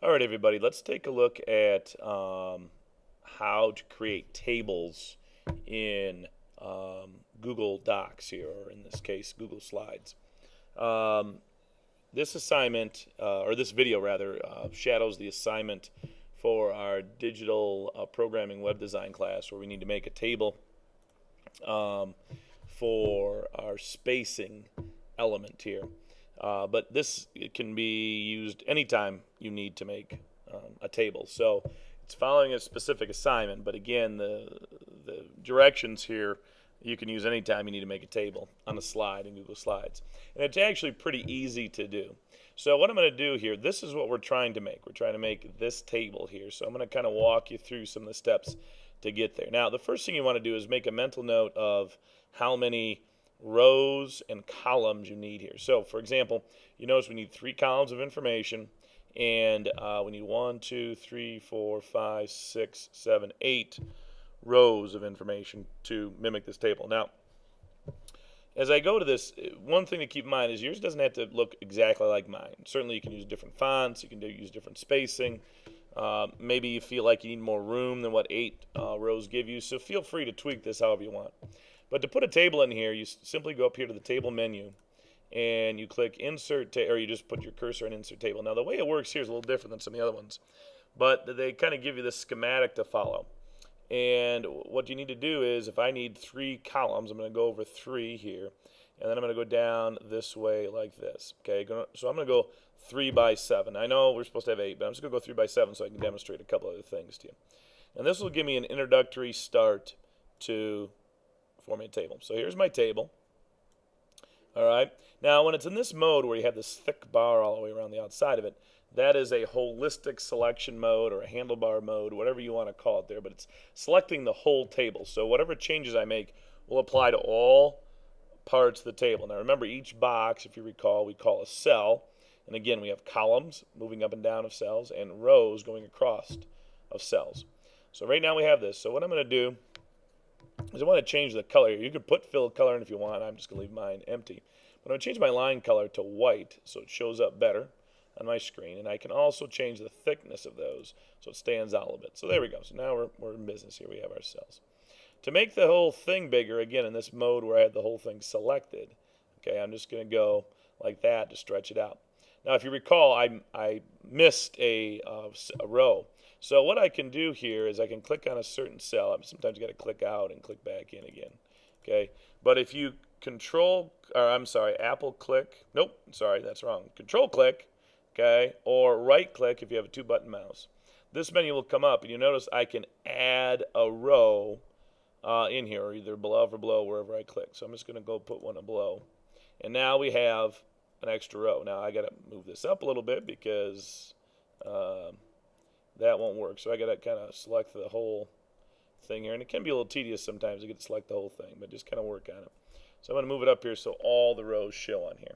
All right, everybody, let's take a look at how to create tables in Google Docs here, or in this case, Google Slides. Um, this assignment, or this video rather, shadows the assignment for our digital programming web design class where we need to make a table um, for our spacing element here. But this can be used anytime you need to make a table. So it's following a specific assignment, but again, the directions here you can use anytime you need to make a table on a slide in Google Slides. And it's actually pretty easy to do. So what I'm going to do here, this is what we're trying to make. We're trying to make this table here. So I'm going to kind of walk you through some of the steps to get there. Now, the first thing you want to do is make a mental note of how many rows and columns you need here. So, for example, you notice we need 3 columns of information, and we need 1, 2, 3, 4, 5, 6, 7, 8 rows of information to mimic this table. Now, as I go to this, one thing to keep in mind is yours doesn't have to look exactly like mine. Certainly, you can use different fonts, you can use different spacing. Maybe you feel like you need more room than what 8 rows give you, so feel free to tweak this however you want. But to put a table in here, you simply go up here to the table menu and you click insert, or you just put your cursor in insert table. Now the way it works here is a little different than some of the other ones, but they kind of give you this schematic to follow. And what you need to do is, if I need 3 columns, I'm going to go over 3 here, and then I'm going to go down this way like this. Okay, so I'm going to go 3 by 7. I know we're supposed to have 8, but I'm just going to go 3 by 7 so I can demonstrate a couple other things to you. And this will give me an introductory start to forming a table. So here's my table. All right. Now, when it's in this mode where you have this thick bar all the way around the outside of it, that is a holistic selection mode or a handlebar mode, whatever you want to call it there, but it's selecting the whole table. So whatever changes I make will apply to all parts of the table. Now remember, each box, if you recall, we call a cell. And again, we have columns moving up and down of cells and rows going across of cells. So right now we have this. So what I'm going to do is I want to change the color here. You can put fill color in if you want. I'm just going to leave mine empty. But I'm going to change my line color to white so it shows up better on my screen. And I can also change the thickness of those so it stands out a little bit. So there we go. So now we're in business here. We have our cells. To make the whole thing bigger, again, in this mode where I have the whole thing selected, okay, I'm just going to go like that to stretch it out. Now, if you recall, I missed a row. So what I can do here is I can click on a certain cell. Sometimes you got to click out and click back in again. Okay, but if you Apple click. Nope, sorry, that's wrong. Control click, okay, or right click if you have a 2-button mouse. This menu will come up, and you notice I can add a row in here, or either above or below wherever I click. So I'm just going to go put one below, and now we have an extra row. Now I got to move this up a little bit because that won't work. So I got to kind of select the whole thing here, and it can be a little tedious sometimes to get to select the whole thing, but just kind of work on it. So I'm going to move it up here so all the rows show on here.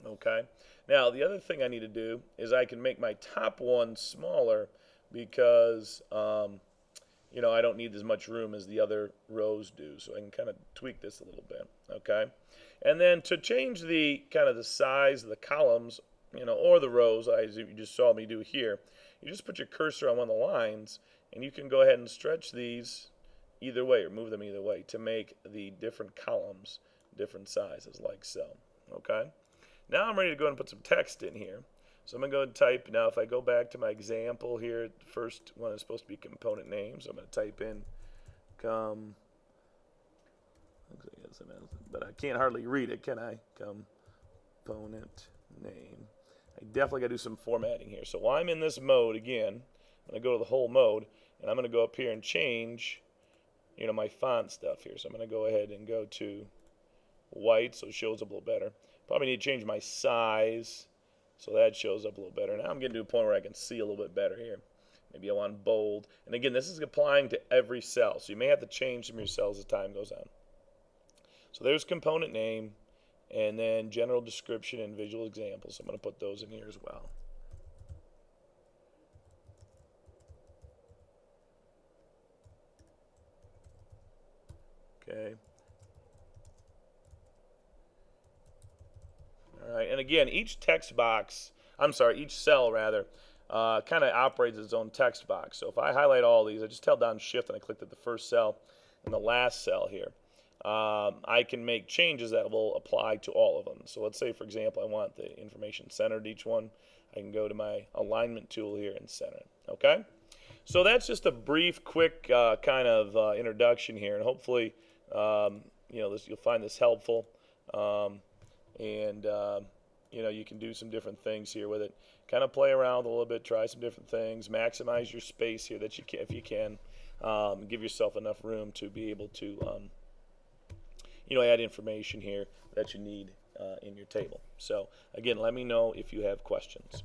Okay. Now the other thing I need to do is I can make my top one smaller because I don't need as much room as the other rows do, so I can kind of tweak this a little bit. Okay. And then to change the kind of the size of the columns, or the rows, as you just saw me do here, you just put your cursor on one of the lines, and you can go ahead and stretch these either way or move them either way to make the different columns different sizes, like so. Okay. Now I'm ready to go ahead and put some text in here. So I'm going to go and type. Now if I go back to my example here, the first one is supposed to be component name. So I'm going to type in but I can't hardly read it, can I? Component name. I definitely got to do some formatting here. So while I'm in this mode again, I'm going to go to the whole mode, and I'm going to go up here and change, my font stuff here. So I'm going to go ahead and go to white so it shows up a little better. Probably need to change my size so that shows up a little better. Now I'm getting to a point where I can see a little bit better here. Maybe I want bold. And again, this is applying to every cell, so you may have to change some of your cells as time goes on. So there's component name, and then general description and visual examples. So I'm going to put those in here as well. Okay. All right, and again, each cell rather, kind of operates as its own text box. So if I highlight all these, I just held down Shift and I clicked at the first cell and the last cell here. I can make changes that will apply to all of them. So let's say, for example, I want the information centered each one. I can go to my alignment tool here and center it. Okay? So that's just a brief, quick kind of introduction here, and hopefully, you'll find this helpful, and you can do some different things here with it. Kind of play around a little bit, try some different things, maximize your space here that you can, if you can, give yourself enough room to be able to, add information here that you need in your table. So again, let me know if you have questions.